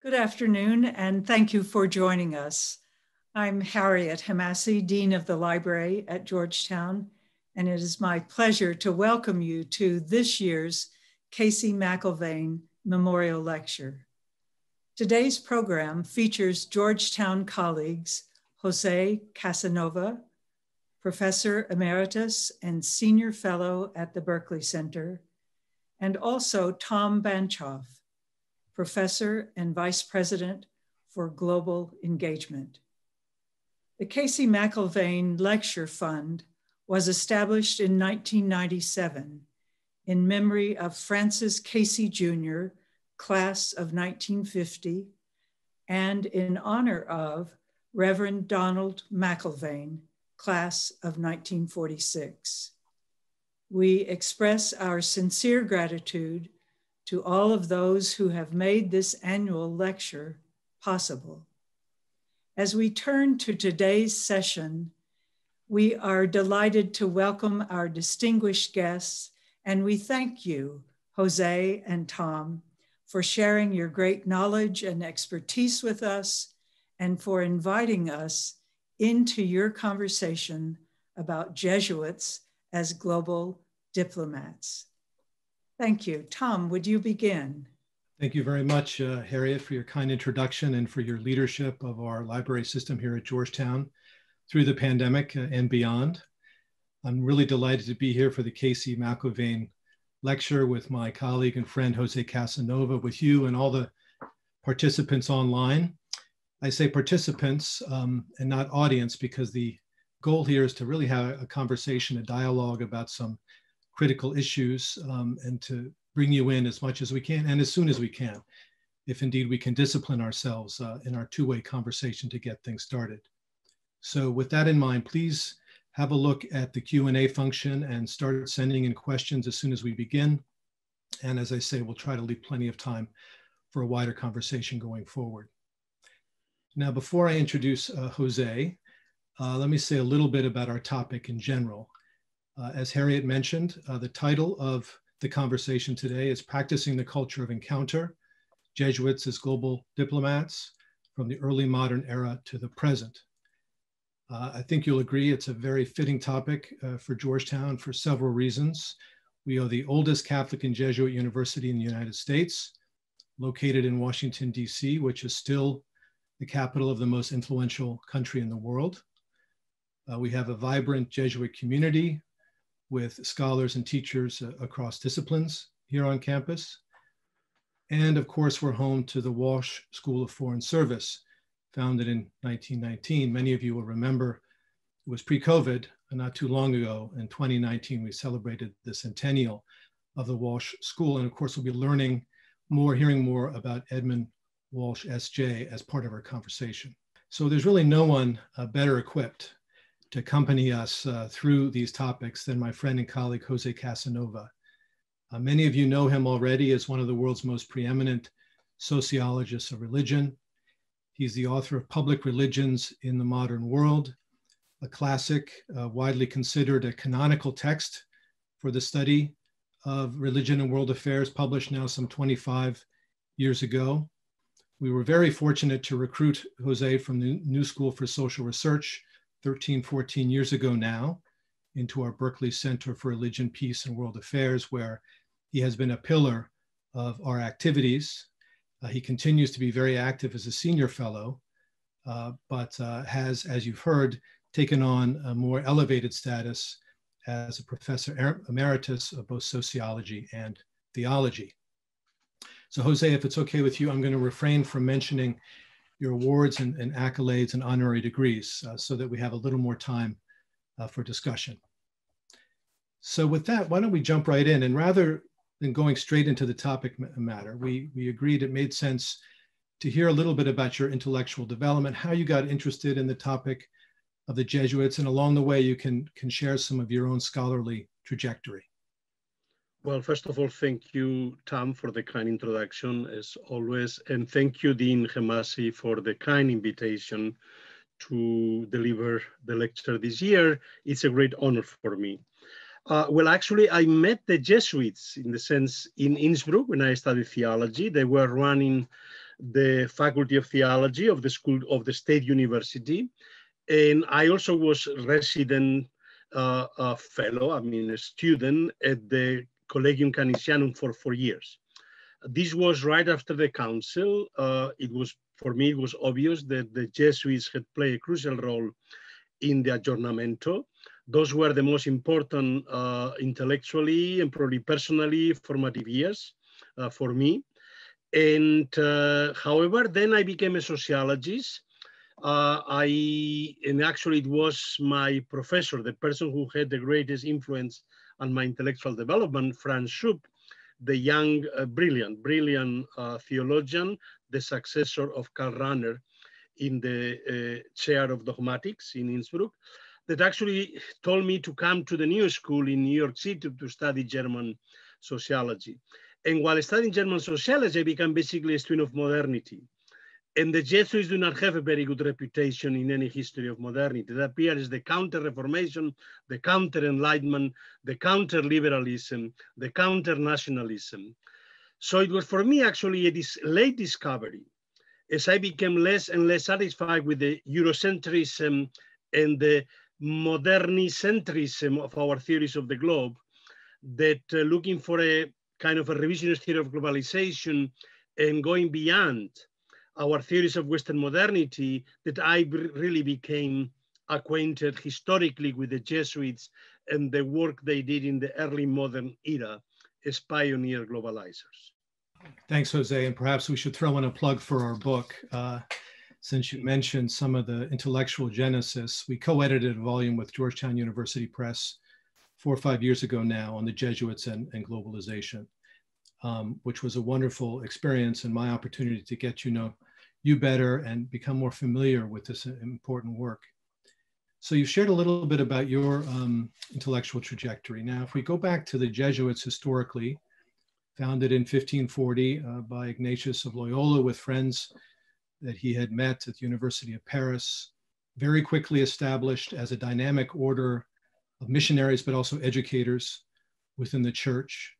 Good afternoon, and thank you for joining us. I'm Harriet Hamassi, Dean of the Library at Georgetown, and it is my pleasure to welcome you to this year's Casey McIlvaine Memorial Lecture. Today's program features Georgetown colleagues Jose Casanova, Professor Emeritus and Senior Fellow at the Berkeley Center, and also Tom Banchoff, Professor and Vice President for Global Engagement. The Casey McIlvaine Lecture Fund was established in 1997 in memory of Francis Casey Jr., class of 1950, and in honor of Reverend Donald McIlvaine, class of 1946. We express our sincere gratitude to all of those who have made this annual lecture possible. As we turn to today's session, we are delighted to welcome our distinguished guests, and we thank you, Jose and Tom, for sharing your great knowledge and expertise with us and for inviting us into your conversation about Jesuits as global diplomats. Thank you. Tom, would you begin? Thank you very much, Harriet, for your kind introduction and for your leadership of our library system here at Georgetown through the pandemic and beyond. I'm really delighted to be here for the Casey McIlvaine Lecture with my colleague and friend, Jose Casanova, with you and all the participants online. I say participants and not audience because the goal here is to really have a conversation, a dialogue about some critical issues and to bring you in as much as we can and as soon as we can, if indeed we can discipline ourselves in our two-way conversation to get things started. So with that in mind, please have a look at the Q&A function and start sending in questions as soon as we begin. And as I say, we'll try to leave plenty of time for a wider conversation going forward. Now, before I introduce Jose, let me say a little bit about our topic in general. As Harriet mentioned, the title of the conversation today is Practicing the Culture of Encounter, Jesuits as Global Diplomats from the Early Modern Era to the Present. I think you'll agree it's a very fitting topic for Georgetown for several reasons. We are the oldest Catholic and Jesuit university in the United States, located in Washington, D.C., which is still the capital of the most influential country in the world. We have a vibrant Jesuit community with scholars and teachers across disciplines here on campus. And of course, we're home to the Walsh School of Foreign Service, founded in 1919. Many of you will remember it was pre-COVID, not too long ago. In 2019, we celebrated the centennial of the Walsh School. And of course, we'll be learning more, hearing more about Edmund Walsh, S.J. as part of our conversation. So there's really no one better equipped to accompany us through these topics than my friend and colleague, Jose Casanova. Many of you know him already as one of the world's most preeminent sociologists of religion. He's the author of Public Religions in the Modern World, a classic, widely considered a canonical text for the study of religion and world affairs, published now some 25 years ago. We were very fortunate to recruit Jose from the New School for Social Research 13, 14 years ago now into our Berkeley Center for Religion, Peace, and World Affairs, where he has been a pillar of our activities. He continues to be very active as a senior fellow, but has, as you've heard, taken on a more elevated status as a professor emeritus of both sociology and theology. So Jose, if it's okay with you, I'm going to refrain from mentioning your awards and accolades and honorary degrees so that we have a little more time for discussion. So with that, why don't we jump right in? And rather than going straight into the topic matter, we agreed it made sense to hear a little bit about your intellectual development, how you got interested in the topic of the Jesuits, and along the way you can share some of your own scholarly trajectory. Well, first of all, thank you, Tom, for the kind introduction, as always. And thank you, Dean Hamassi, for the kind invitation to deliver the lecture this year. It's a great honor for me. Well, actually, I met the Jesuits in the sense in Innsbruck when I studied theology. They were running the Faculty of Theology of the School of the State University. And I also was resident fellow, a student at the Collegium Canisianum for 4 years. This was right after the council. For me, it was obvious that the Jesuits had played a crucial role in the Aggiornamento. Those were the most important intellectually and probably personally formative years for me. And however, then I became a sociologist. And actually it was my professor, the person who had the greatest influence on my intellectual development, Franz Schupp, the young, brilliant theologian, the successor of Karl Rahner in the chair of dogmatics in Innsbruck, that actually told me to come to the New School in New York City to study German sociology. And while studying German sociology, I became basically a student of modernity. And the Jesuits do not have a very good reputation in any history of modernity. They appear as the counter-Reformation, the counter-Enlightenment, the counter-liberalism, the counter-nationalism. So it was for me actually a late discovery as I became less and less satisfied with the Eurocentrism and the modernicentrism of our theories of the globe, that looking for a kind of a revisionist theory of globalization and going beyond our theories of Western modernity, that I really became acquainted historically with the Jesuits and the work they did in the early modern era as pioneer globalizers. Thanks, Jose. And perhaps we should throw in a plug for our book. Since you mentioned some of the intellectual genesis, we co-edited a volume with Georgetown University Press 4 or 5 years ago now on the Jesuits and globalization, which was a wonderful experience and my opportunity to get to know you better and become more familiar with this important work. So you shared a little bit about your intellectual trajectory. Now, if we go back to the Jesuits historically, founded in 1540 by Ignatius of Loyola with friends that he had met at the University of Paris, very quickly established as a dynamic order of missionaries, but also educators within the church.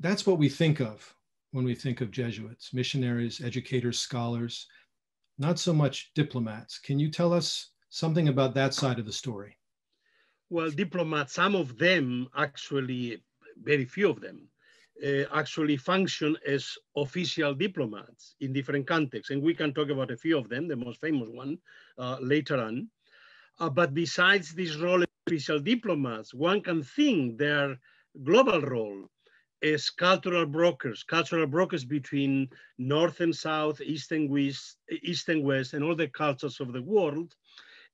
That's what we think of when we think of Jesuits: missionaries, educators, scholars, not so much diplomats. Can you tell us something about that side of the story? Well, diplomats, some of them actually, very few of them, actually function as official diplomats in different contexts. And we can talk about a few of them, the most famous one later on. But besides this role of official diplomats, one can think their global role as cultural brokers between North and South, East and West, and all the cultures of the world.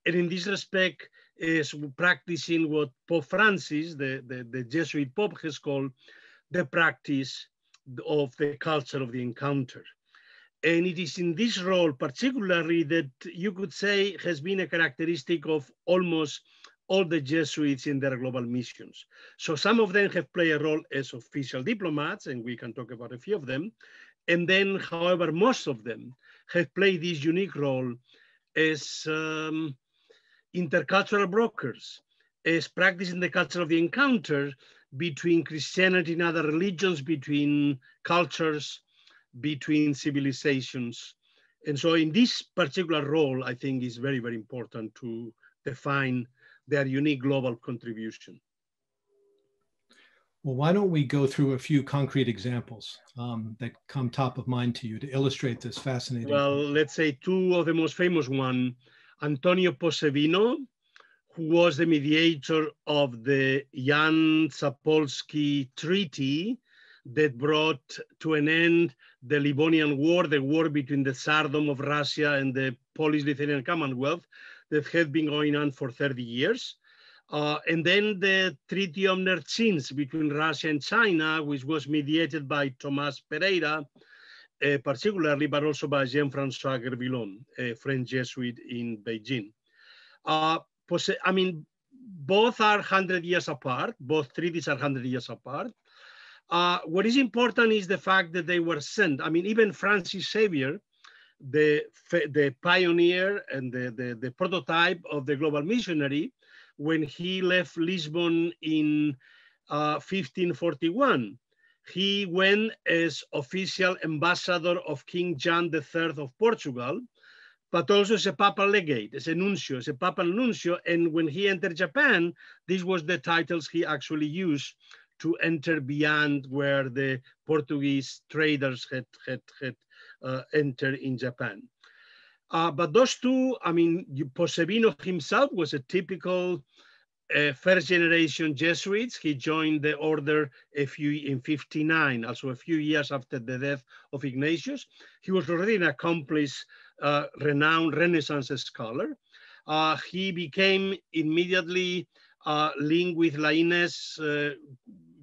And in this respect, is practicing what Pope Francis, the Jesuit Pope, has called the practice of the culture of the encounter. And it is in this role particularly that you could say has been a characteristic of almost all the Jesuits in their global missions. So some of them have played a role as official diplomats, and we can talk about a few of them. And then, however, most of them have played this unique role as intercultural brokers, as practicing the culture of the encounter between Christianity and other religions, between cultures, between civilizations. And so in this particular role, I think is very, very important to define their unique global contribution. Well, why don't we go through a few concrete examples that come top of mind to you to illustrate this fascinating. Well, let's say two of the most famous one, Antonio Possevino, who was the mediator of the Jan Zapolsky Treaty that brought to an end the Livonian War, the war between the Tsardom of Russia and the Polish-Lithuanian Commonwealth that had been going on for 30 years. And then the Treaty of Nerchinsk between Russia and China, which was mediated by Thomas Pereira, particularly, but also by Jean-François Gervillon, a French Jesuit in Beijing. I mean, both are 100 years apart. Both treaties are 100 years apart. What is important is the fact that they were sent. I mean, even Francis Xavier, the pioneer and the prototype of the global missionary, when he left Lisbon in 1541, He went as official ambassador of King John III of Portugal, but also as a papal legate, as a nuncio, as a papal nuncio. And when he entered Japan, these was the titles he actually used to enter beyond where the Portuguese traders had entered in Japan. But those two, I mean, Possevino himself was a typical first generation Jesuits. He joined the order in 59, also a few years after the death of Ignatius. He was already an accomplished, renowned Renaissance scholar. He became immediately linked with Lainez,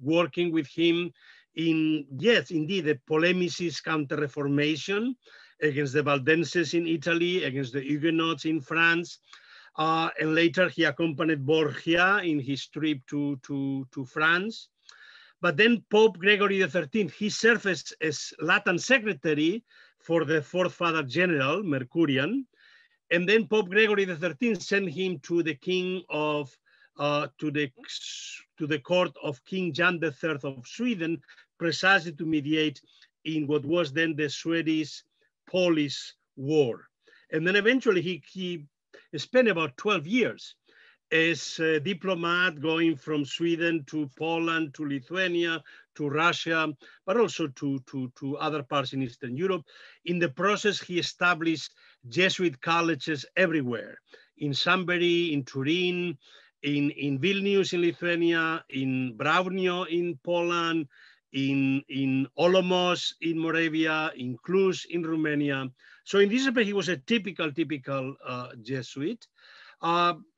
working with him in, yes, indeed, the polemicist counter-reformation against the Valdenses in Italy, against the Huguenots in France. And later he accompanied Borgia in his trip to France. But then Pope Gregory XIII, he served as Latin secretary for the Fourth Father General, Mercurian. And then Pope Gregory XIII sent him to the king of, to the court of King John III of Sweden, precisely to mediate in what was then the Swedish-Polish War. And then eventually he spent about 12 years as a diplomat, going from Sweden to Poland, to Lithuania, to Russia, but also to other parts in Eastern Europe. In the process, he established Jesuit colleges everywhere, in Chambéry, in Turin, in Vilnius in Lithuania, in Braunio in Poland, in Olomouc in Moravia, in Cluj in Romania. So in this respect, he was a typical Jesuit.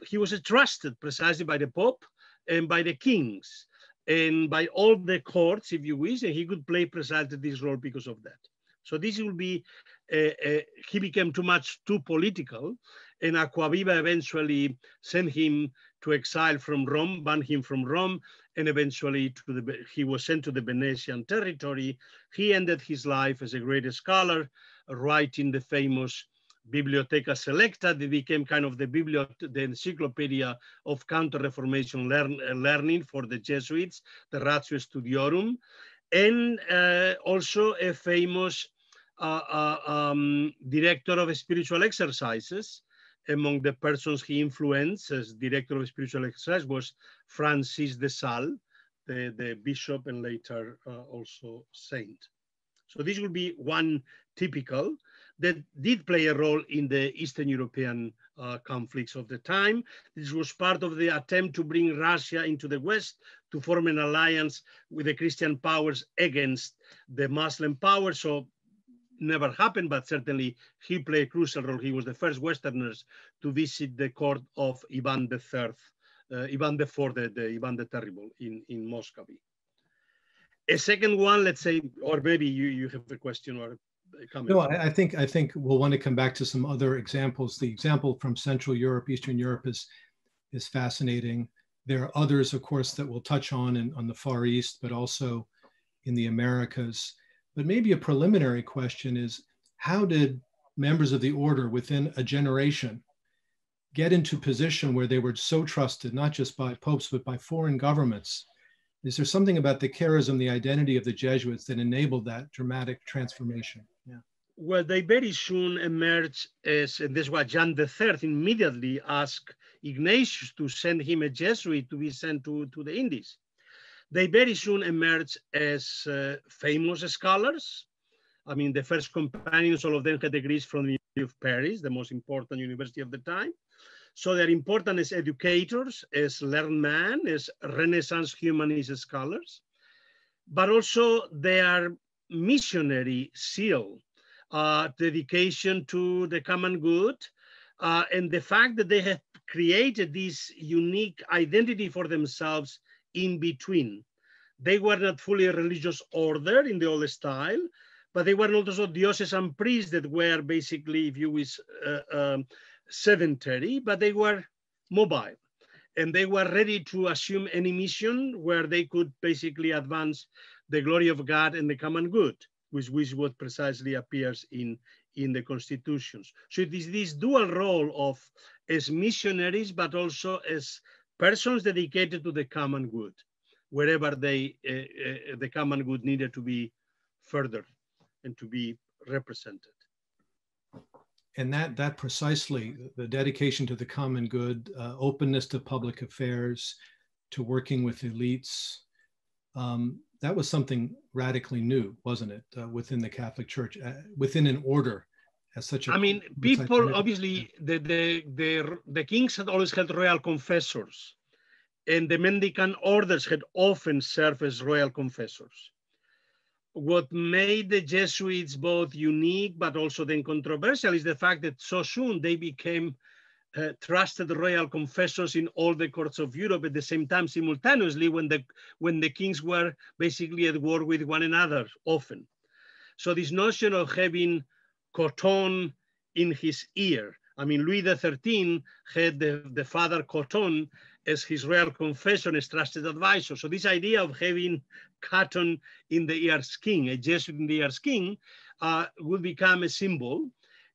He was trusted precisely by the Pope and by the kings and by all the courts, if you wish, and he could play precisely this role because of that. So this will be, he became too political, and Acquaviva eventually sent him to exile from Rome, banned him from Rome, and eventually he was sent to the Venetian territory. He ended his life as a great scholar, writing the famous Bibliotheca Selecta that became kind of the encyclopedia of counter-reformation learning for the Jesuits, the Ratio Studiorum, and also a famous director of spiritual exercises. Among the persons he influenced as director of spiritual exercise was Francis de Sales, the bishop and later also saint. So this would be one typical that did play a role in the Eastern European conflicts of the time. This was part of the attempt to bring Russia into the West to form an alliance with the Christian powers against the Muslim powers. So never happened, but certainly he played a crucial role. He was the first Westerners to visit the court of Ivan III, Ivan IV, Ivan the Terrible in Muscovy. A second one, let's say, or maybe you have a question or a comment. No, I think we'll want to come back to some other examples. The example from Central Europe, Eastern Europe is fascinating. There are others, of course, that we'll touch on the Far East, but also in the Americas. But maybe a preliminary question is, how did members of the order within a generation get into position where they were so trusted, not just by popes, but by foreign governments? Is there something about the charism, the identity of the Jesuits that enabled that dramatic transformation? Yeah. Well, they very soon emerged as, and this is what John III immediately asked Ignatius to send him a Jesuit to be sent to the Indies. They very soon emerged as famous scholars. I mean, the first companions, all of them had degrees from the University of Paris, the most important university of the time. So they're important as educators, as learned men, as Renaissance humanist scholars, but also their missionary zeal, dedication to the common good, and the fact that they have created this unique identity for themselves in between. They were not fully a religious order in the old style, but they were not also diocesan priests that were basically, if you wish, sedentary, but they were mobile. And they were ready to assume any mission where they could basically advance the glory of God and the common good, which is what precisely appears in the constitutions. So it is this dual role of as missionaries, but also as persons dedicated to the common good. wherever the common good needed to be furthered and to be represented. And that precisely, the dedication to the common good, openness to public affairs, to working with elites, that was something radically new, wasn't it, within the Catholic Church, within an order as such a... I mean, people, obviously, the kings had always had royal confessors, and the mendicant orders had often served as royal confessors. What made the Jesuits both unique but also then controversial is the fact that so soon they became trusted royal confessors in all the courts of Europe at the same time, simultaneously, when the kings were basically at war with one another often. So this notion of having Coton in his ear, I mean, Louis XIII had the father Coton as his royal confessor and his trusted advisor. So this idea of having Caton in the ears king, a Jesuit in the ears king, would become a symbol.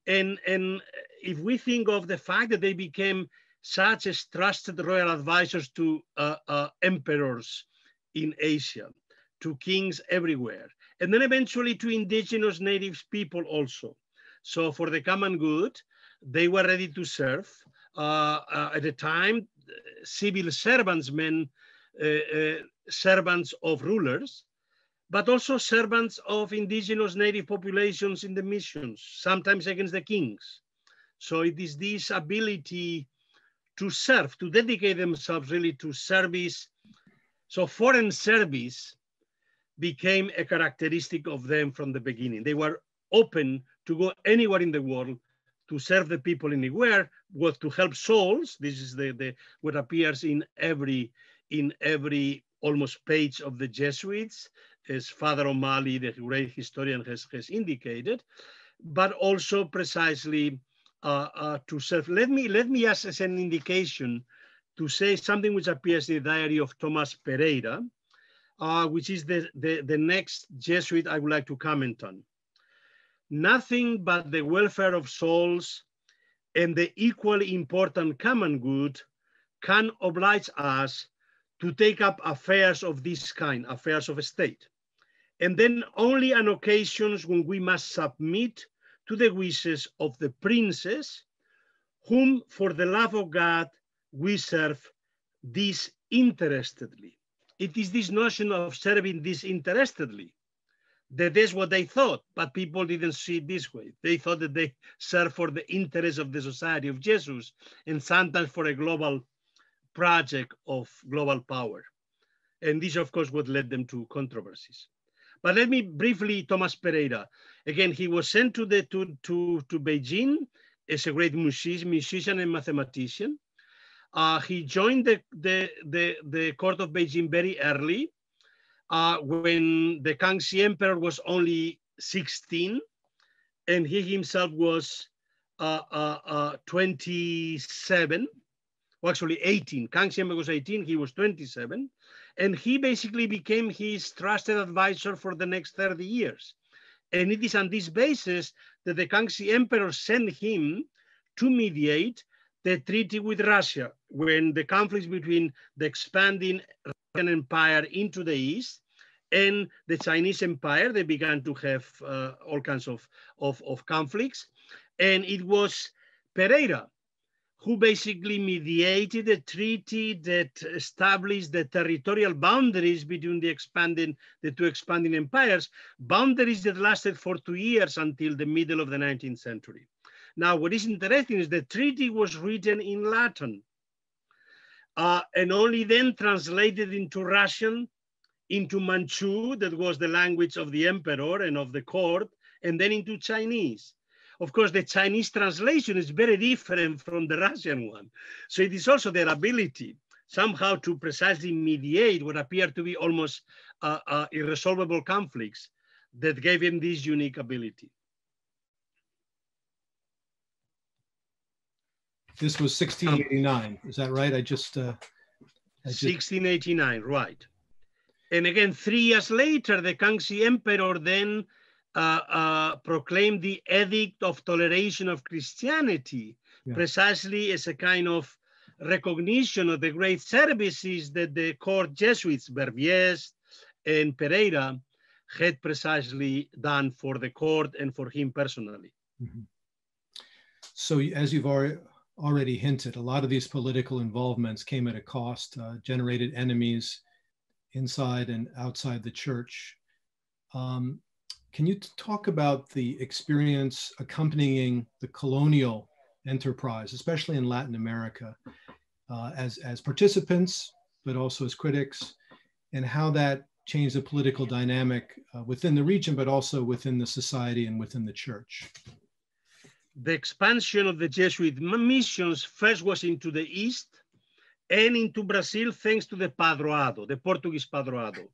And if we think of the fact that they became such as trusted royal advisors to emperors in Asia, to kings everywhere, and then eventually to indigenous native people also. So for the common good, they were ready to serve. At the time, civil servants meant servants of rulers, but also servants of indigenous native populations in the missions, sometimes against the kings. So it is this ability to serve, to dedicate themselves really to service. So foreign service became a characteristic of them from the beginning. They were open to go anywhere in the world to serve the people anywhere, was to help souls. This is what appears in every almost page of the Jesuits, as Father O'Malley, the great historian, has indicated, but also precisely to serve. Let me ask as an indication to say something which appears in the diary of Thomas Pereira, which is the next Jesuit I would like to comment on. Nothing but the welfare of souls and the equally important common good can oblige us to take up affairs of this kind, affairs of state. And then only on occasions when we must submit to the wishes of the princes, whom for the love of God we serve disinterestedly. It is this notion of serving disinterestedly. That is what they thought, but people didn't see it this way. They thought that they served for the interest of the Society of Jesus and sometimes for a global project of global power. And this, of course, what led them to controversies. But let me briefly, Thomas Pereira. Again, he was sent to Beijing as a great musician and mathematician. He joined the court of Beijing very early, when the Kangxi Emperor was only 16 and he himself was 27, well, actually 18. Kangxi Emperor was 18, he was 27. And he basically became his trusted advisor for the next 30 years. And it is on this basis that the Kangxi Emperor sent him to mediate the treaty with Russia when the conflicts between the expanding Russian Empire into the east and the Chinese Empire, they began to have all kinds of conflicts. And it was Pereira who basically mediated a treaty that established the territorial boundaries between the two expanding empires, boundaries that lasted for 2 years until the middle of the 19th century. Now, what is interesting is the treaty was written in Latin and only then translated into Russian, into Manchu, that was the language of the emperor and of the court, and then into Chinese. Of course, the Chinese translation is very different from the Russian one. So it is also their ability somehow to precisely mediate what appeared to be almost irresolvable conflicts that gave him this unique ability. This was 1689, is that right? I just 1689, right. And again, 3 years later, the Kangxi Emperor then proclaimed the Edict of Toleration of Christianity, precisely as a kind of recognition of the great services that the court Jesuits, Verbiest and Pereira, had precisely done for the court and for him personally. Mm-hmm. So as you've already hinted, a lot of these political involvements came at a cost, generated enemies inside and outside the church. Can you talk about the experience accompanying the colonial enterprise, especially in Latin America, as participants, but also as critics, and how that changed the political dynamic within the region, but also within the society and within the church? The expansion of the Jesuit missions first was into the East and into Brazil, thanks to the Padroado, the Portuguese Padroado.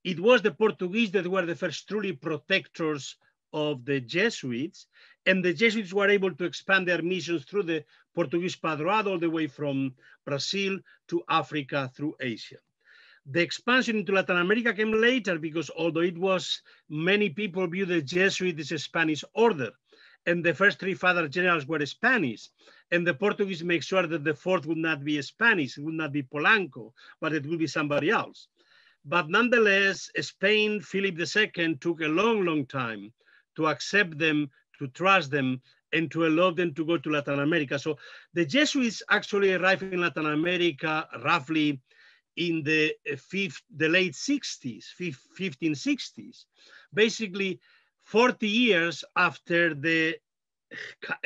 It was the Portuguese that were the first truly protectors of the Jesuits, and the Jesuits were able to expand their missions through the Portuguese Padroado all the way from Brazil to Africa through Asia. The expansion into Latin America came later because although it was, many people view the Jesuits as a Spanish order, and the first three Father Generals were Spanish, and the Portuguese make sure that the fourth would not be Spanish, it would not be Polanco, but it would be somebody else. But nonetheless, Spain, Philip II, took a long, long time to accept them, to trust them, and to allow them to go to Latin America. So the Jesuits actually arrived in Latin America roughly in the late 60s, 1560s, basically 40 years after the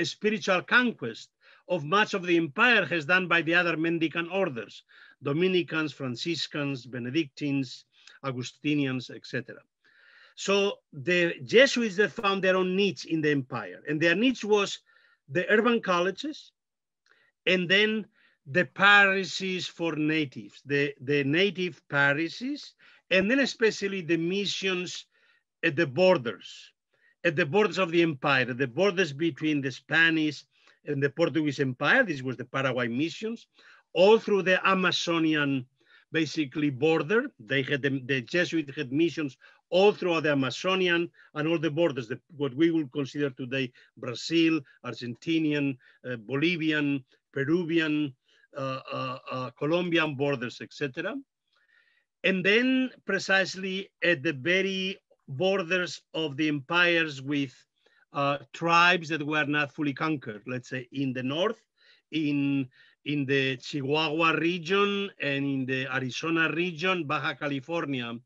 spiritual conquest of much of the empire has done by the other mendicant orders, Dominicans, Franciscans, Benedictines, Augustinians, etc. So the Jesuits that found their own niche in the empire, and their niche was the urban colleges, and then the parishes for natives, the native parishes, and then especially the missions at the borders of the empire, the borders between the Spanish and the Portuguese Empire. This was the Paraguay missions, all through the Amazonian, basically, border. They had the Jesuits had missions all throughout the Amazonian and all the borders, what we would consider today Brazil, Argentinian, Bolivian, Peruvian, Colombian borders, etc. And then precisely at the very borders of the empires with tribes that were not fully conquered, let's say in the north, in the Chihuahua region and in the Arizona region, Baja California.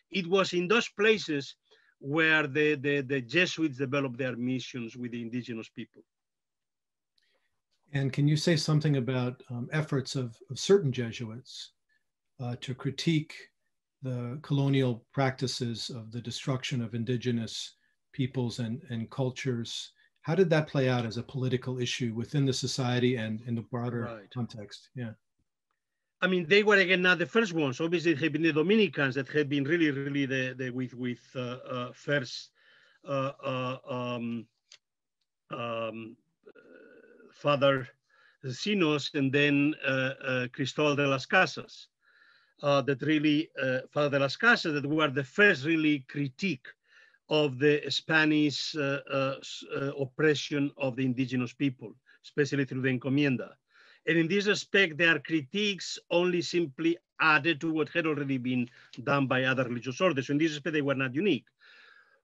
It was in those places where the Jesuits developed their missions with the indigenous people. And can you say something about efforts of certain Jesuits to critique the colonial practices of the destruction of indigenous peoples and cultures? How did that play out as a political issue within the society and in the broader context? Yeah. I mean, they were again not the first ones. Obviously, it had been the Dominicans that had been really with first Father Sinos and then Cristóbal de las Casas. That really, Father de las Casas, that were the first really critique of the Spanish oppression of the indigenous people, especially through the encomienda. And in this respect, their critiques only simply added to what had already been done by other religious orders. So in this respect, they were not unique.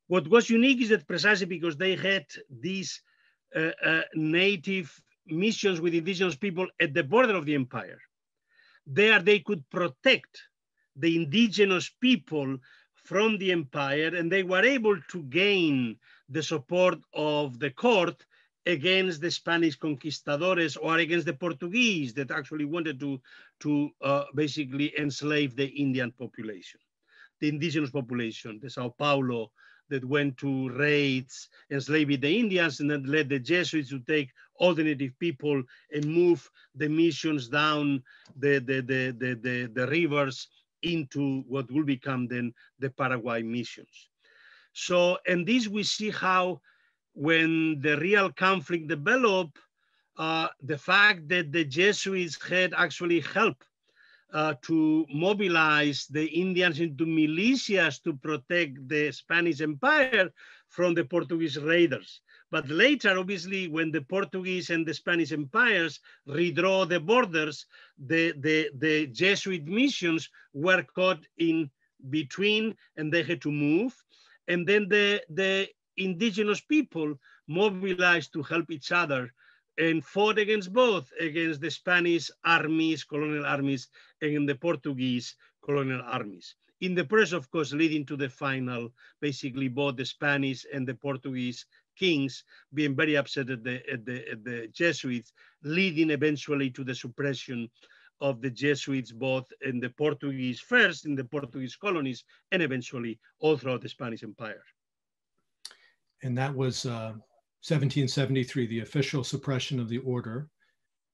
What was unique is that precisely because they had these native missions with indigenous people at the border of the empire, there they could protect the indigenous people from the empire, and they were able to gain the support of the court against the Spanish conquistadores or against the Portuguese that actually wanted to basically enslave the Indian population, the indigenous population, the Sao Paulo that went to raids, enslaving the Indians, and then led the Jesuits to take all the native people and move the missions down the rivers into what will become then the Paraguay missions. So, and this we see how when the real conflict developed, the fact that the Jesuits had actually helped to mobilize the Indians into militias to protect the Spanish Empire from the Portuguese raiders. But later, obviously, when the Portuguese and the Spanish empires redraw the borders, the Jesuit missions were caught in between and they had to move. And then the indigenous people mobilized to help each other and fought against both, against the Spanish armies, colonial armies, and the Portuguese colonial armies. In the process, of course, leading to the final, basically both the Spanish and the Portuguese kings being very upset at the Jesuits, leading eventually to the suppression of the Jesuits, both in the Portuguese, first in the Portuguese colonies, and eventually all throughout the Spanish Empire. And that was 1773, the official suppression of the order.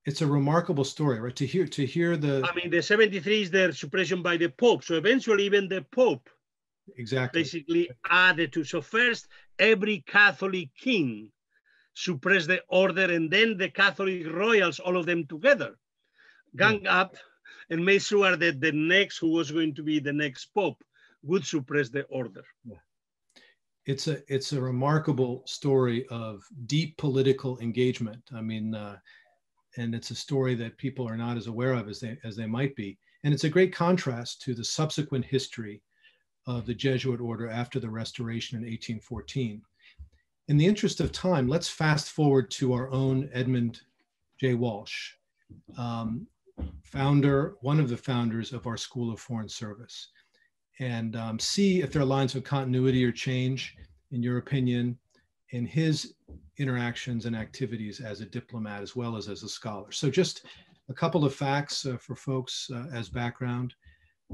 It's a remarkable story, right? To hear the... I mean, the 73 is the suppression by the Pope. So eventually even the Pope basically added to. So first, every Catholic king suppressed the order, and then the Catholic royals, all of them together, gang up and made sure that the next, who was going to be the next Pope, would suppress the order. Yeah. It's a remarkable story of deep political engagement. I mean, and it's a story that people are not as aware of as they might be. And it's a great contrast to the subsequent history of the Jesuit order after the Restoration in 1814. In the interest of time, let's fast forward to our own Edmund J. Walsh, one of the founders of our School of Foreign Service, and see if there are lines of continuity or change, in your opinion, in his interactions and activities as a diplomat as well as a scholar. So just a couple of facts for folks as background.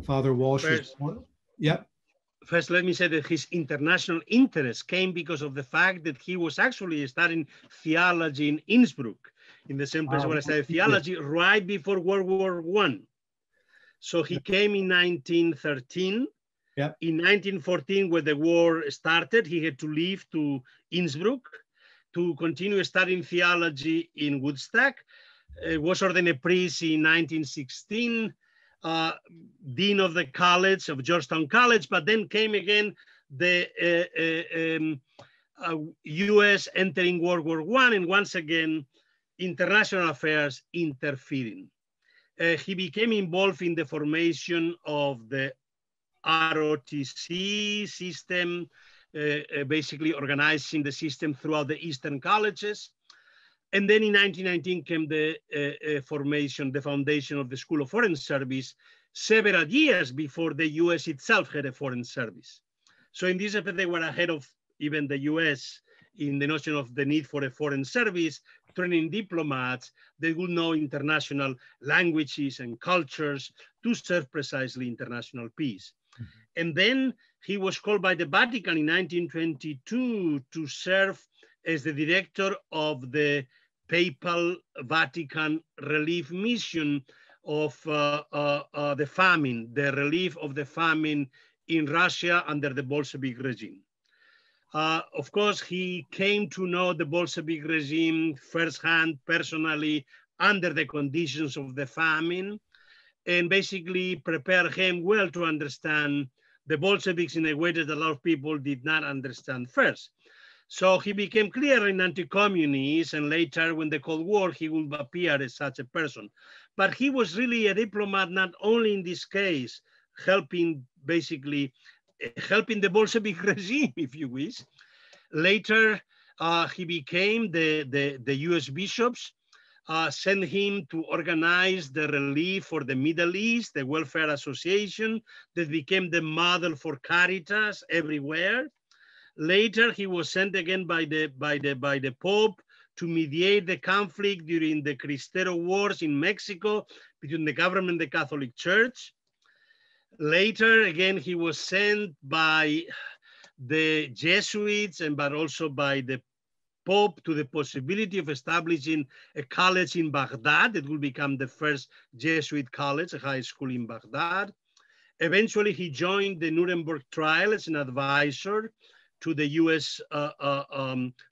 Father Walsh was born. Yep. First, let me say that his international interest came because of the fact that he was actually studying theology in Innsbruck, in the same place where I studied theology, right before World War I. So he came in 1913. Yep. In 1914, when the war started, he had to leave to Innsbruck to continue studying theology in Woodstock. Was ordained a priest in 1916, dean of the college, of Georgetown College, but then came again the US entering World War I, and once again, international affairs interfering. He became involved in the formation of the ROTC system, basically organizing the system throughout the Eastern colleges. And then in 1919 came the formation, the foundation of the School of Foreign Service, several years before the US itself had a foreign service. So in this effort, they were ahead of even the US in the notion of the need for a foreign service, training diplomats that would know international languages and cultures to serve precisely international peace. Mm-hmm. And then he was called by the Vatican in 1922 to serve as the director of the Papal Vatican Relief Mission of the famine, the relief of the famine in Russia under the Bolshevik regime. Of course, he came to know the Bolshevik regime firsthand, personally, under the conditions of the famine, and basically prepared him well to understand the Bolsheviks in a way that a lot of people did not understand first. So he became clear in anti-communist, and later when the Cold War, he would appear as such a person. But he was really a diplomat, not only in this case, helping basically helping the Bolshevik regime, if you wish. Later, he became the US bishops, sent him to organize the relief for the Middle East, the Welfare Association that became the model for Caritas everywhere. Later, he was sent again by the Pope to mediate the conflict during the Cristero Wars in Mexico between the government and the Catholic Church. Later, again, he was sent by the Jesuits but also by the Pope to the possibility of establishing a college in Baghdad that will become the first Jesuit college, a high school in Baghdad. Eventually, he joined the Nuremberg trial as an advisor to the US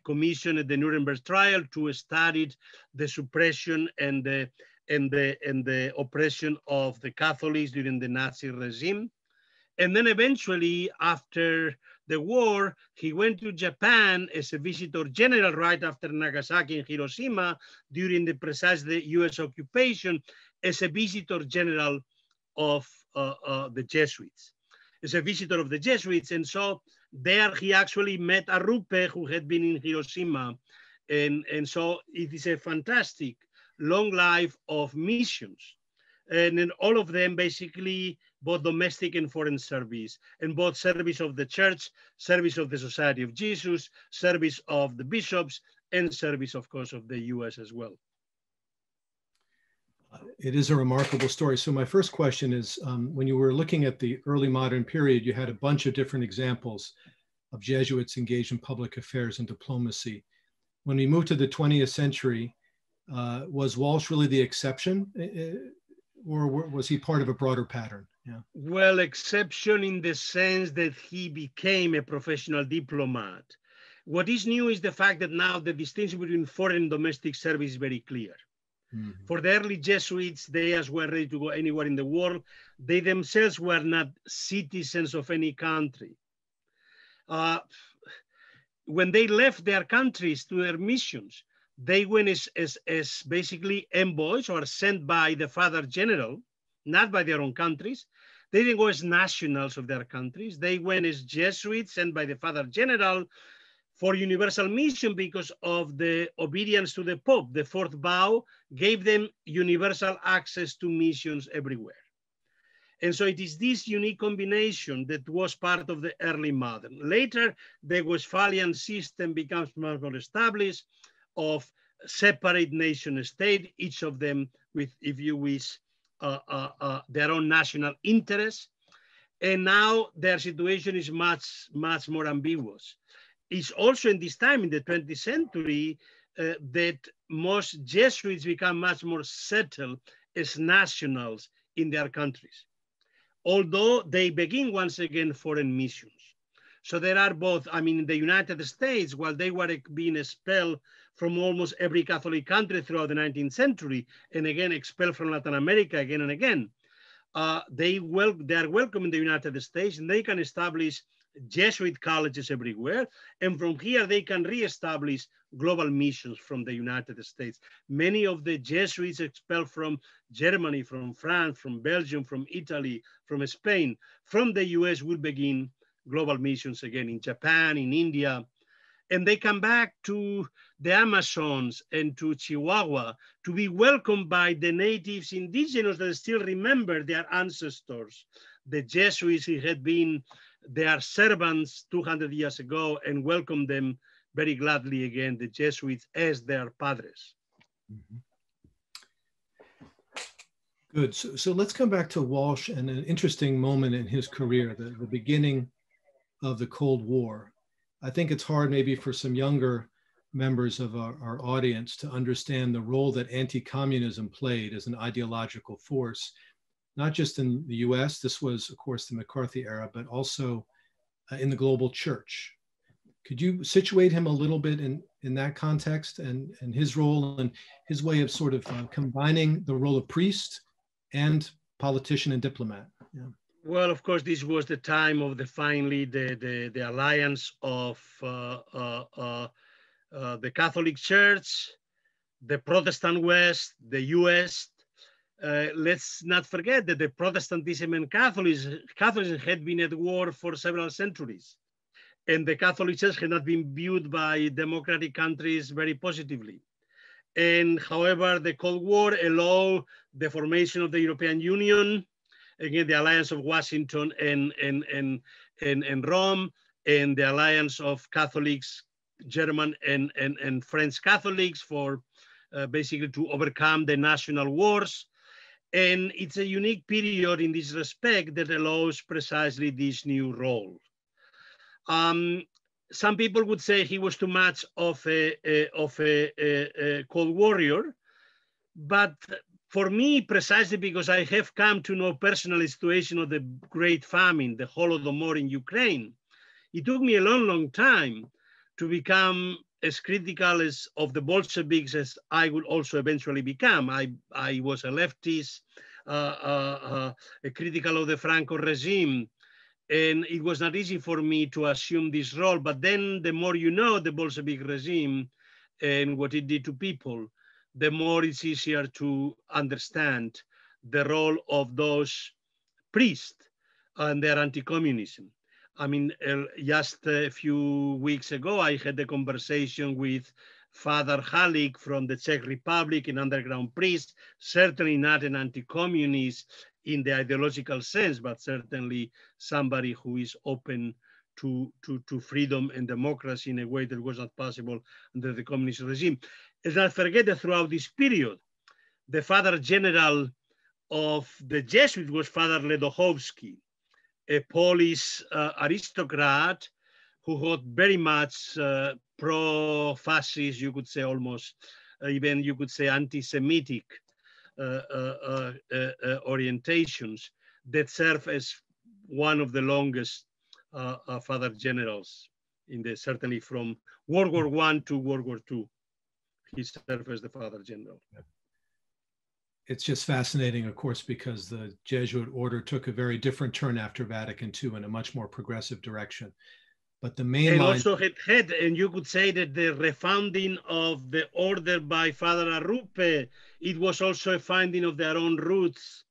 commission at the Nuremberg trial to study the suppression and the oppression of the Catholics during the Nazi regime. And then eventually, after the war, he went to Japan as a visitor general right after Nagasaki and Hiroshima during the US occupation as a visitor general of the Jesuits, as a visitor of the Jesuits. And so there he actually met Arrupe, who had been in Hiroshima. And so it is a fantastic long life of missions. And then all of them basically both domestic and foreign service, and both service of the church, service of the Society of Jesus, service of the bishops, and service, of course, of the US as well. It is a remarkable story. So my first question is, when you were looking at the early modern period, you had a bunch of different examples of Jesuits engaged in public affairs and diplomacy. When we moved to the 20th century, was Walsh really the exception? Or was he part of a broader pattern? Yeah. Well, exception in the sense that he became a professional diplomat. What is new is the fact that now the distinction between foreign and domestic service is very clear. Mm-hmm. For the early Jesuits, they as were ready to go anywhere in the world. They themselves were not citizens of any country. When they left their countries to their missions, they went as basically envoys or sent by the Father General, not by their own countries. They didn't go as nationals of their countries. They went as Jesuits sent by the Father General for universal mission because of the obedience to the Pope. The fourth vow gave them universal access to missions everywhere. And so it is this unique combination that was part of the early modern. Later, the Westphalian system becomes much more established, of separate nation state, each of them with, if you wish, their own national interests. And now their situation is much more ambiguous. It's also in this time in the 20th century that most Jesuits become much more settled as nationals in their countries, although they begin once again foreign missions. So there are both, I mean, in the United States, while they were being expelled from almost every Catholic country throughout the 19th century, and again expelled from Latin America again and again, they are welcome in the United States, and they can establish Jesuit colleges everywhere. And from here, they can reestablish global missions from the United States. Many of the Jesuits expelled from Germany, from France, from Belgium, from Italy, from Spain, from the US will begin global missions again in Japan, in India. And they come back to the Amazons and to Chihuahua to be welcomed by the natives indigenous that still remember their ancestors, the Jesuits who had been their servants 200 years ago, and welcome them very gladly again, the Jesuits, as their padres. Mm-hmm. Good. So let's come back to Walsh and an interesting moment in his career, the beginning of the Cold War. I think it's hard maybe for some younger members of our audience to understand the role that anti-communism played as an ideological force, not just in the US, this was of course the McCarthy era, but also in the global church. Could you situate him a little bit in that context and his role and his way of sort of combining the role of priest and politician and diplomat? Yeah. Well, of course, this was the time of the alliance of the Catholic Church, the Protestant West, the US. Let's not forget that the Protestantism and Catholicism had been at war for several centuries. And the Catholic Church had not been viewed by democratic countries very positively. And however, the Cold War allowed the formation of the European Union, again, the alliance of Washington and Rome, and the alliance of Catholics, German and French Catholics for basically to overcome the national wars. And it's a unique period in this respect that allows precisely this new role. Some people would say he was too much of a Cold Warrior, but for me, precisely because I have come to know personally the situation of the Great Famine, the Holodomor in Ukraine, it took me a long time to become as critical of the Bolsheviks as I would also eventually become. I was a leftist, a critical of the Franco regime, And it was not easy for me to assume this role. But then the more you know the Bolshevik regime and what it did to people, the more it's easier to understand the role of those priests and their anti-communism. I mean, just a few weeks ago, I had a conversation with Father Halik from the Czech Republic, an underground priest, certainly not an anti-communist in the ideological sense, but certainly somebody who is open to freedom and democracy in a way that was not possible under the communist regime. Let's not forget that throughout this period, the Father General of the Jesuits was Father Ledochovsky, a Polish aristocrat who got very much pro-fascist, you could say almost, even you could say anti-Semitic orientations that serve as one of the longest Father Generals in the, certainly from World War I to World War II. He served as the Father General. It's just fascinating, of course, because the Jesuit order took a very different turn after Vatican II in a much more progressive direction. But the main and line... also had, and you could say that the refounding of the order by Father Arrupe, it was also a finding of their own roots.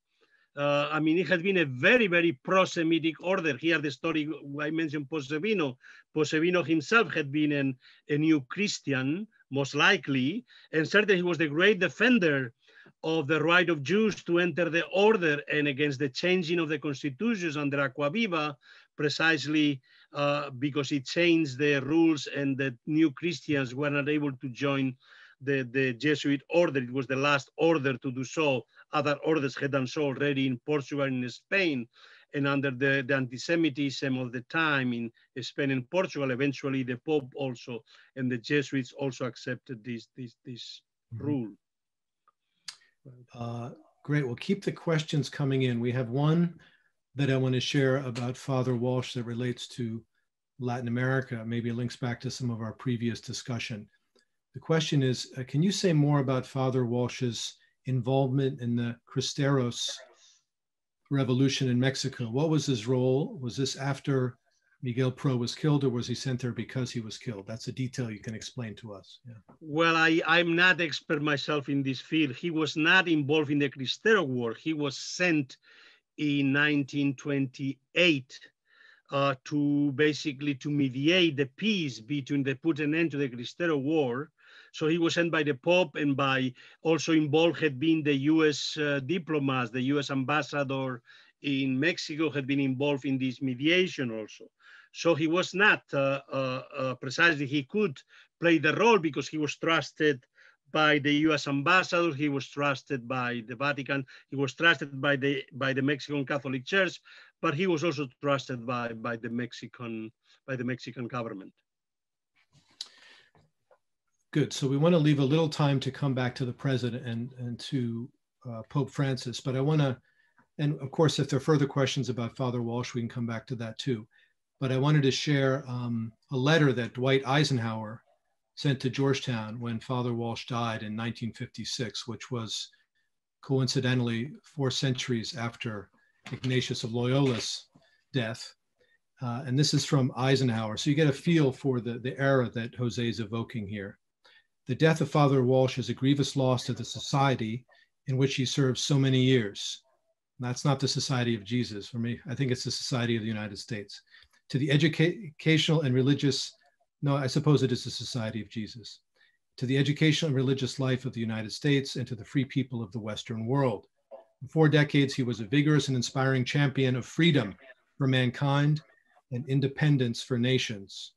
I mean, it had been a very, very pro-Semitic order. Here, the story I mentioned Posevino. Posevino himself had been a new Christian, most likely, and certainly he was the great defender of the right of Jews to enter the order and against the changing of the constitutions under Acquaviva, precisely because it changed the rules and the new Christians were not able to join the Jesuit order. It was the last order to do so. Other orders had done so already in Portugal and in Spain. And under the anti-Semitism of the time in Spain and Portugal, eventually the Pope also and the Jesuits also accepted this rule. Great, we'll keep the questions coming in. We have one that I want to share about Father Walsh that relates to Latin America, maybe links back to some of our previous discussion. The question is, can you say more about Father Walsh's involvement in the Cristeros revolution in Mexico? What was his role? Was this after Miguel Pro was killed, or was he sent there because he was killed? That's a detail you can explain to us. Yeah. Well, I'm not expert myself in this field. He was not involved in the Cristero War. He was sent in 1928 to basically to mediate the peace between put an end to the Cristero War. So he was sent by the Pope, and by also involved had been the US diplomats, the US ambassador in Mexico had been involved in this mediation also. So he was not precisely, he could play the role because he was trusted by the US ambassador, he was trusted by the Vatican, he was trusted by the Mexican Catholic Church, but he was also trusted by the Mexican government. Good. So we want to leave a little time to come back to the president and to Pope Francis, but I want to, and of course, if there are further questions about Father Walsh, we can come back to that too. But I wanted to share a letter that Dwight Eisenhower sent to Georgetown when Father Walsh died in 1956, which was coincidentally 4 centuries after Ignatius of Loyola's death. And this is from Eisenhower. So you get a feel for the era that Jose is evoking here. The death of Father Walsh is a grievous loss to the society in which he served so many years. That's not the Society of Jesus for me. I think it's the Society of the United States. To the educational and religious, no, I suppose it is the Society of Jesus. To the educational and religious life of the United States and to the free people of the Western world. For 4 decades, he was a vigorous and inspiring champion of freedom for mankind and independence for nations.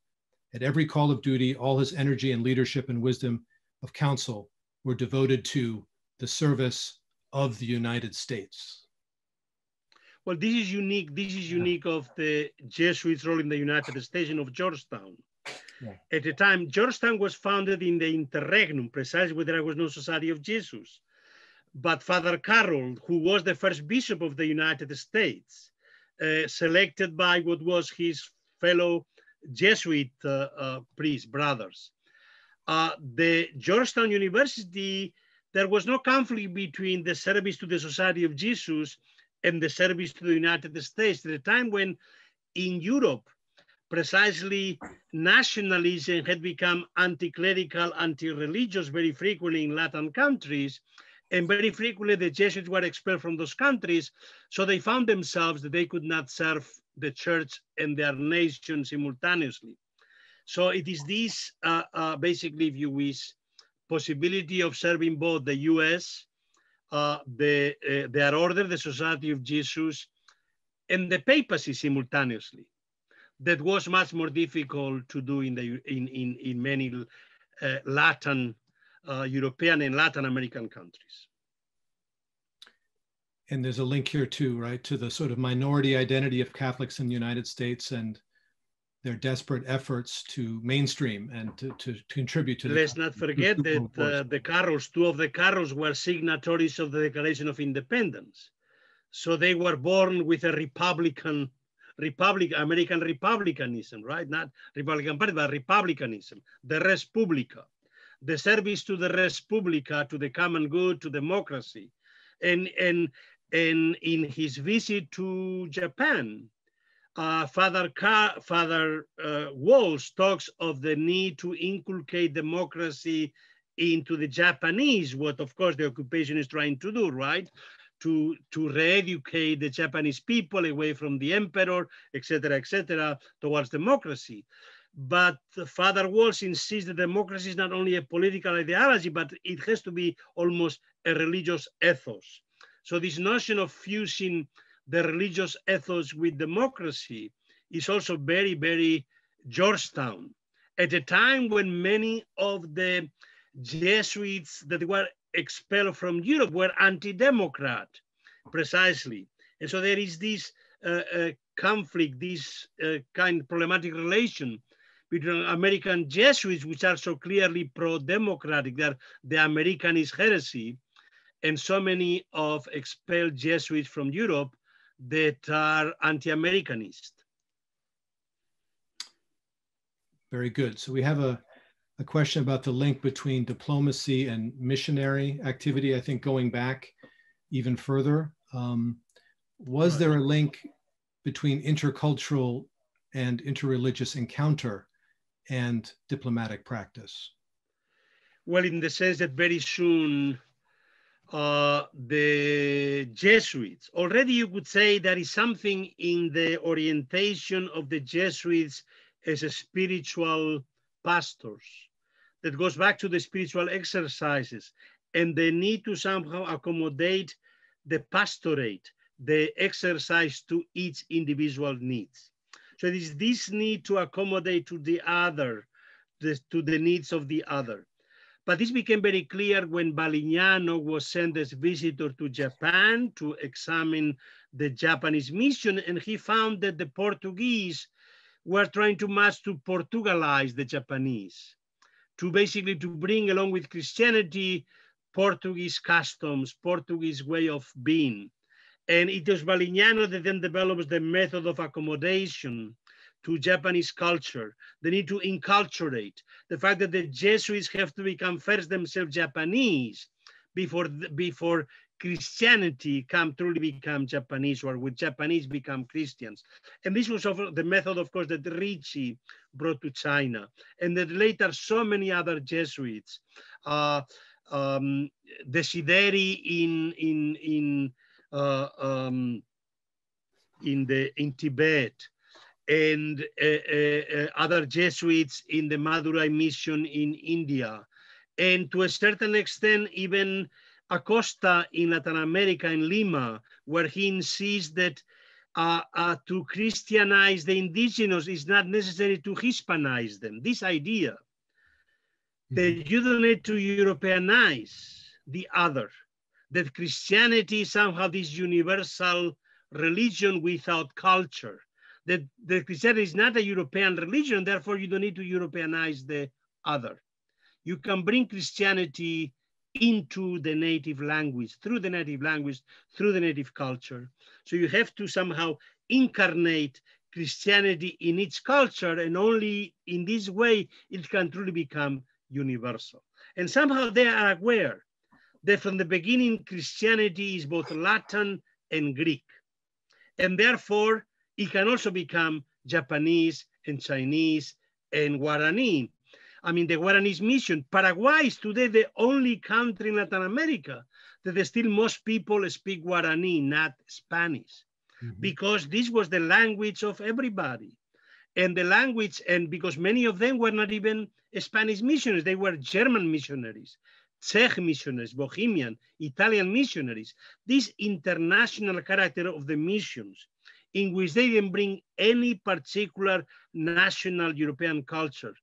At every call of duty, all his energy and leadership and wisdom of counsel were devoted to the service of the United States. Well, this is unique. This is unique of the Jesuits' role in the United States and of Georgetown. Yeah. At the time, Georgetown was founded in the interregnum, precisely when there was no Society of Jesus. But Father Carroll, who was the first bishop of the United States, selected by what was his fellow Jesuit priest brothers. The Georgetown University, there was no conflict between the service to the Society of Jesus and the service to the United States. At the time when in Europe, precisely nationalism had become anti-clerical, anti-religious very frequently in Latin countries, and very frequently the Jesuits were expelled from those countries, so they found themselves that they could not serve the church and their nation simultaneously. So it is this, basically, if you wish, possibility of serving both the US, their order, the Society of Jesus, and the papacy simultaneously, that was much more difficult to do in many Latin, European and Latin American countries. And there's a link here too, right, to the sort of minority identity of Catholics in the United States and their desperate efforts to mainstream and to contribute to the— Let's not forget that the Carols, two of the Carols were signatories of the Declaration of Independence. So they were born with a American republicanism, right? Not Republican Party, but republicanism, the Res Publica, the service to the Res Publica, to the common good, to democracy. And in his visit to Japan, Father Walsh talks of the need to inculcate democracy into the Japanese, what of course the occupation is trying to do, right? To re-educate the Japanese people away from the emperor, et cetera, towards democracy. But Father Walsh insists that democracy is not only a political ideology, but it has to be almost a religious ethos. So this notion of fusing the religious ethos with democracy is also very, very Georgetown. At a time when many of the Jesuits that were expelled from Europe were anti-democrat, precisely. And so there is this conflict, this kind of problematic relation between American Jesuits, which are so clearly pro-democratic, they're the Americanist heresy, and so many of expelled Jesuits from Europe that are anti-Americanist. Very good. So we have a question about the link between diplomacy and missionary activity, I think going back even further. Was there a link between intercultural and interreligious encounter and diplomatic practice? Well, in the sense that very soon, the Jesuits, already you could say there is something in the orientation of the Jesuits as a spiritual pastors that goes back to the spiritual exercises and the need to somehow accommodate the pastorate, the exercise to each individual needs. So it is this need to accommodate to the other, to the needs of the other. But this became very clear when Balignano was sent as visitor to Japan to examine the Japanese mission, and he found that the Portuguese were trying too much to Portugalize the Japanese, to basically to bring along with Christianity, Portuguese customs, Portuguese way of being. And it was Balignano that then develops the method of accommodation to Japanese culture, the need to enculturate, the fact that the Jesuits have to become first themselves Japanese before Christianity truly become Japanese, or with Japanese become Christians. And this was the method, of course, that Ricci brought to China, and that later so many other Jesuits, Desideri in Tibet, and other Jesuits in the Madurai mission in India, and to a certain extent, even Acosta in Latin America, in Lima, where he insists that to Christianize the indigenous is not necessary to Hispanize them. This idea that you don't need to Europeanize the other, that Christianity is somehow this universal religion without culture, that Christianity is not a European religion, therefore you don't need to Europeanize the other. You can bring Christianity into the native language, through the native language, through the native culture. So you have to somehow incarnate Christianity in its culture, and only in this way it can truly become universal. And somehow they are aware that from the beginning, Christianity is both Latin and Greek. And therefore, it can also become Japanese and Chinese and Guarani. I mean, the Guaranese mission. Paraguay is today the only country in Latin America that still most people speak Guarani, not Spanish, because this was the language of everybody. And the language, and because many of them were not even Spanish missionaries, they were German missionaries, Czech missionaries, Bohemian, Italian missionaries. This international character of the missions, in which they didn't bring any particular national European culture,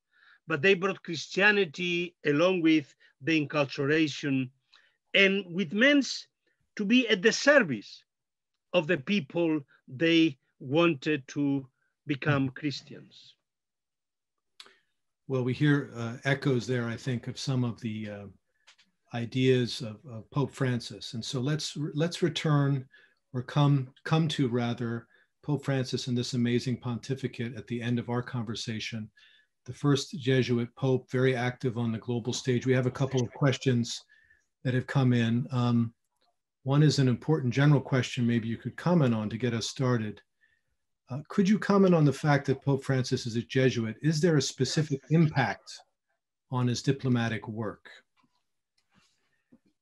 but they brought Christianity along with the enculturation, and with meant to be at the service of the people they wanted to become Christians. Well, we hear echoes there, I think, of some of the ideas of Pope Francis. And so let's return, or come to rather, Pope Francis and this amazing pontificate at the end of our conversation. The first Jesuit Pope, very active on the global stage. We have a couple of questions that have come in. One is an important general question maybe you could comment on to get us started. Could you comment on the fact that Pope Francis is a Jesuit? Is there a specific impact on his diplomatic work?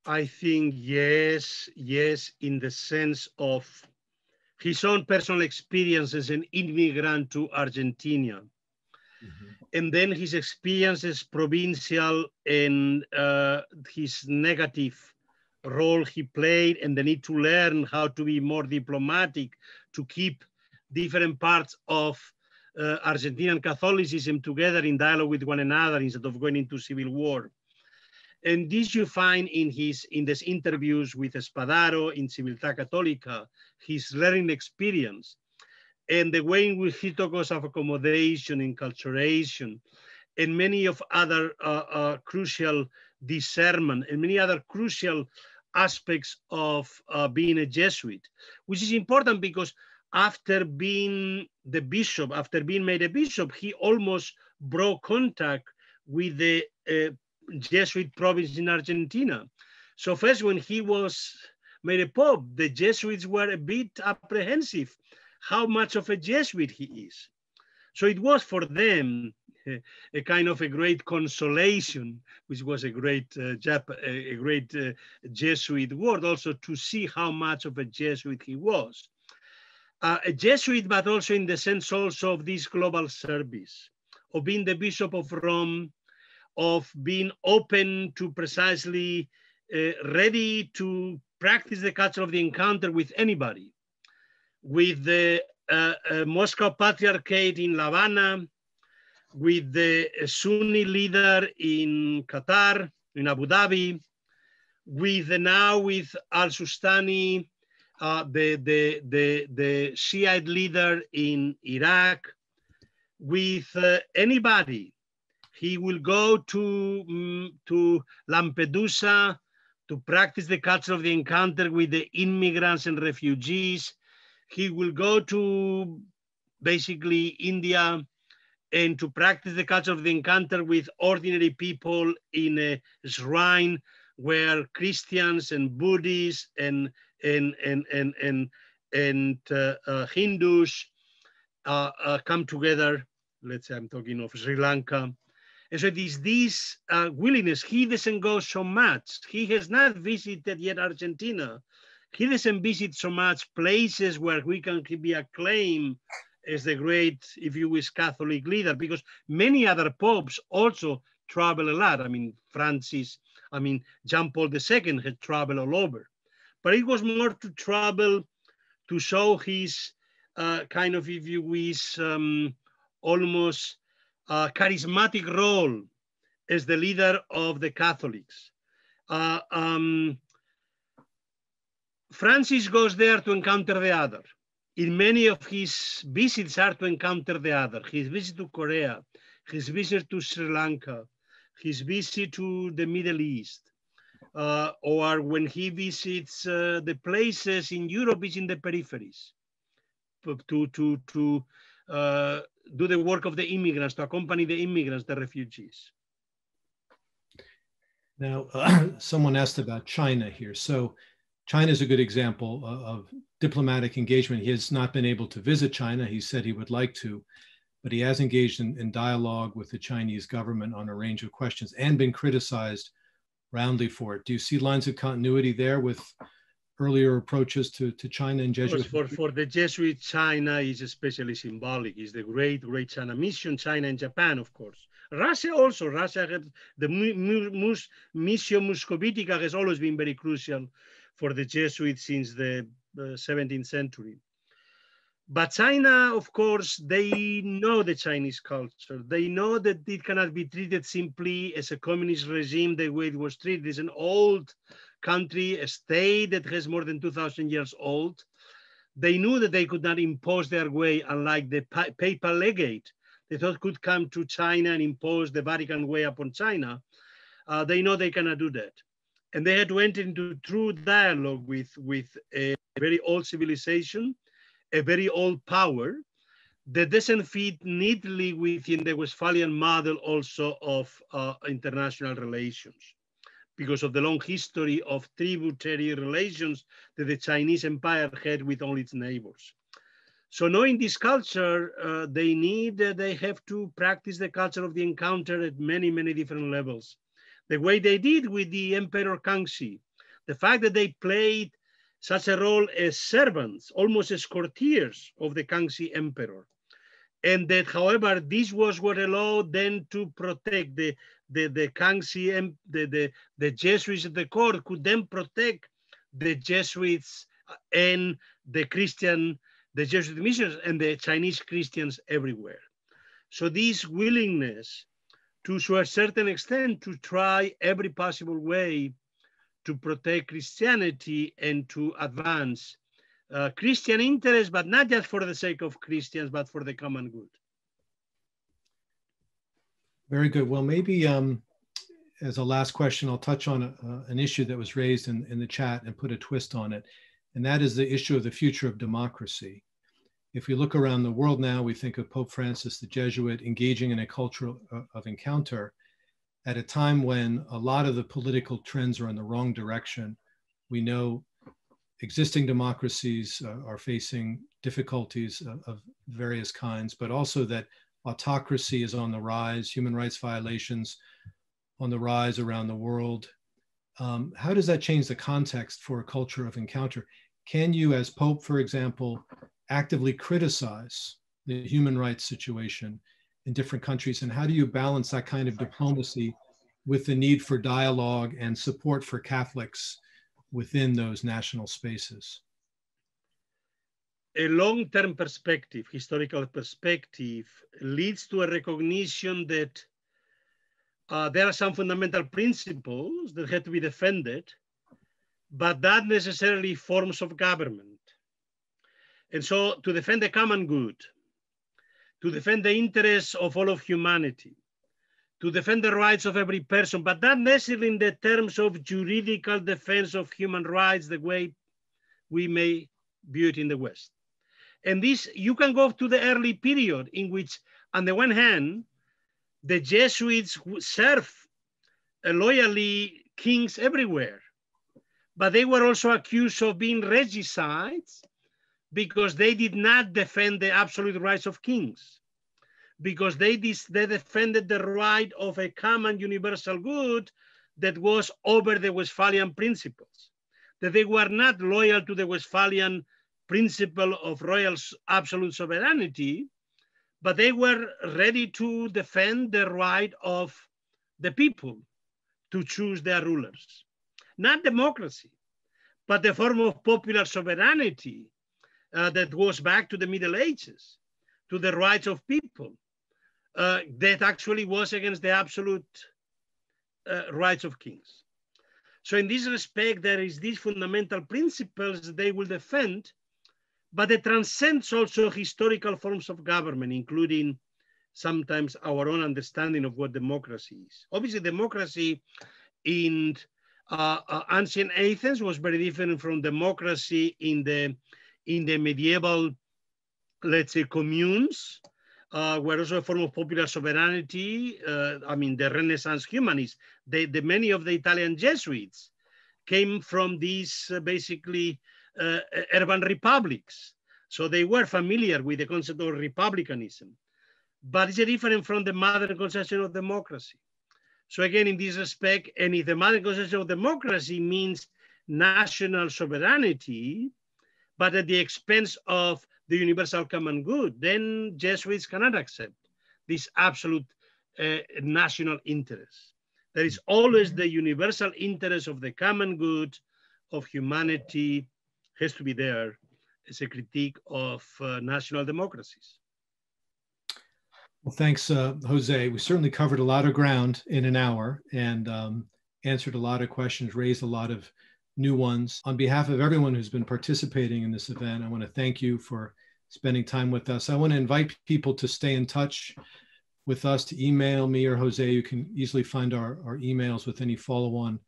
I think yes, in the sense of his own personal experience as an immigrant to Argentina. And then his experiences provincial and his negative role he played, and the need to learn how to be more diplomatic, to keep different parts of Argentinian Catholicism together in dialogue with one another instead of going into civil war. And this you find in these interviews with Spadaro in Civiltà Católica, his learning experience, and the way in which he talks of accommodation, enculturation, and many of other crucial discernment, and many other crucial aspects of being a Jesuit, which is important because after being the bishop, after being made a bishop, he almost broke contact with the Jesuit province in Argentina. So first, when he was made a pope, the Jesuits were a bit apprehensive how much of a Jesuit he is. So it was for them a kind of a great consolation, which was a great Jesuit word also, to see how much of a Jesuit he was. A Jesuit, but also in the sense also of this global service, of being the Bishop of Rome, of being open to precisely ready to practice the culture of the encounter with anybody, with the Moscow Patriarchate in La Habana, with the Sunni leader in Qatar, in Abu Dhabi, with now with al-Sistani, the Shiite leader in Iraq, with anybody. He will go to Lampedusa to practice the culture of the encounter with the immigrants and refugees. He will go to basically India and to practice the culture of the encounter with ordinary people in a shrine where Christians and Buddhists and Hindus come together. Let's say I'm talking of Sri Lanka. And so this willingness, he doesn't go so much. He has not visited yet Argentina. He doesn't visit so much places where we can be acclaimed as the great, if you wish, Catholic leader, because many other popes also travel a lot. I mean, John Paul II had traveled all over. But it was more to travel to show his kind of, if you wish, almost charismatic role as the leader of the Catholics. Francis goes there to encounter the other. In many of his visits are to encounter the other. His visit to Korea, his visit to Sri Lanka, his visit to the Middle East, or when he visits the places in Europe, is in the peripheries, to do the work of the immigrants, to accompany the immigrants, the refugees. Now, someone asked about China here. So China is a good example of diplomatic engagement. He has not been able to visit China. He said he would like to, but he has engaged in dialogue with the Chinese government on a range of questions and been criticized roundly for it. Do you see lines of continuity there with earlier approaches to China and Jesuit? For the Jesuit, China is especially symbolic. It's the great China mission, China and Japan, of course. Russia also, Russia had the Mission Muscovitica has always been very crucial for the Jesuits since the 17th century. But China, of course, they know the Chinese culture. They know that it cannot be treated simply as a communist regime the way it was treated. It's an old country, a state that has more than 2,000 years old. They knew that they could not impose their way, unlike the papal legate. They thought could come to China and impose the Vatican way upon China. They know they cannot do that. And they had to enter into true dialogue with a very old civilization, a very old power that doesn't fit neatly within the Westphalian model also of international relations, because of the long history of tributary relations that the Chinese empire had with all its neighbors. So knowing this culture, they have to practice the culture of the encounter at many, many different levels. The way they did with the Emperor Kangxi, the fact that they played such a role as servants, almost as courtiers of the Kangxi Emperor. And that, however, this was what allowed them to protect the Kangxi and the Jesuits at the court could then protect the Jesuits and the Jesuit missions and the Chinese Christians everywhere. So this willingness to a certain extent to try every possible way to protect Christianity and to advance Christian interests, but not just for the sake of Christians, but for the common good. Very good. Well, maybe as a last question, I'll touch on an issue that was raised in the chat and put a twist on it. And that is the issue of the future of democracy. If we look around the world now, we think of Pope Francis, the Jesuit, engaging in a culture of encounter at a time when a lot of the political trends are in the wrong direction. We know existing democracies are facing difficulties of various kinds, but also that autocracy is on the rise, human rights violations on the rise around the world. How does that change the context for a culture of encounter? Can you, as Pope, for example, actively criticize the human rights situation in different countries? And how do you balance that kind of diplomacy with the need for dialogue and support for Catholics within those national spaces? A long-term perspective, historical perspective, leads to a recognition that there are some fundamental principles that have to be defended, but not necessarily forms of government. And so to defend the common good, to defend the interests of all of humanity, to defend the rights of every person, but not necessarily in the terms of juridical defense of human rights, the way we may view it in the West. And this, you can go to the early period in which, on the one hand, the Jesuits served loyally kings everywhere, but they were also accused of being regicides because they did not defend the absolute rights of kings, because they defended the right of a common universal good that was over the Westphalian principles, that they were not loyal to the Westphalian principle of royal absolute sovereignty, but they were ready to defend the right of the people to choose their rulers. Not democracy, but the form of popular sovereignty that goes back to the Middle Ages, to the rights of people, that actually was against the absolute rights of kings. So in this respect, there is these fundamental principles that they will defend, but it transcends also historical forms of government, including sometimes our own understanding of what democracy is. Obviously, democracy in ancient Athens was very different from democracy in the medieval, let's say, communes, were also a form of popular sovereignty. I mean, the Renaissance humanists, many of the Italian Jesuits came from these basically urban republics. So they were familiar with the concept of republicanism, but it's different from the modern conception of democracy. So again, in this respect, and if the modern conception of democracy means national sovereignty, but at the expense of the universal common good, then Jesuits cannot accept this absolute national interest. There is always the universal interest of the common good of humanity has to be there as a critique of national democracies. Well, thanks, Jose. We certainly covered a lot of ground in an hour and answered a lot of questions, raised a lot of new ones. On behalf of everyone who's been participating in this event, I want to thank you for spending time with us. I want to invite people to stay in touch with us, to email me or Jose. You can easily find our emails with any follow-on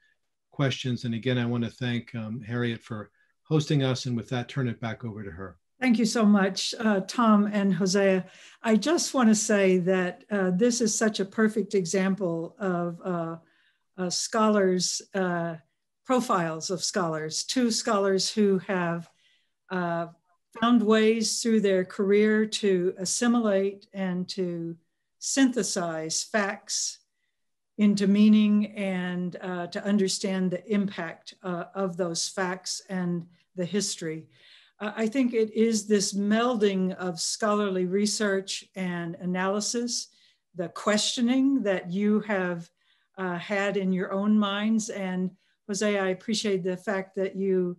questions. And again, I want to thank Harriet for hosting us, and with that, turn it back over to her. Thank you so much, Tom and Jose. I just want to say that this is such a perfect example of scholars, profiles of scholars, two scholars who have found ways through their career to assimilate and to synthesize facts into meaning and to understand the impact of those facts and the history. I think it is this melding of scholarly research and analysis, the questioning that you have had in your own minds. And Jose, I appreciate the fact that you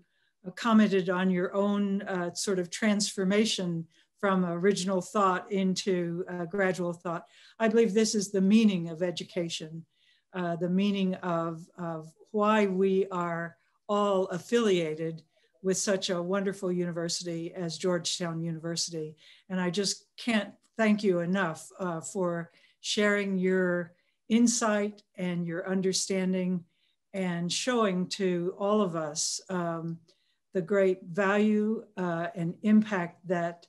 commented on your own sort of transformation from original thought into gradual thought. I believe this is the meaning of education, the meaning of why we are all affiliated with such a wonderful university as Georgetown University. And I just can't thank you enough for sharing your insight and your understanding and showing to all of us the great value and impact that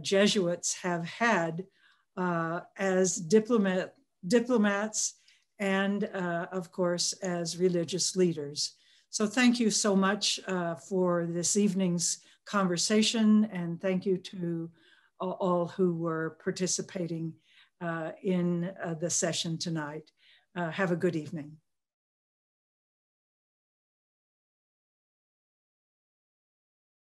Jesuits have had as diplomats and of course, as religious leaders. So thank you so much for this evening's conversation, and thank you to all who were participating in the session tonight. Have a good evening.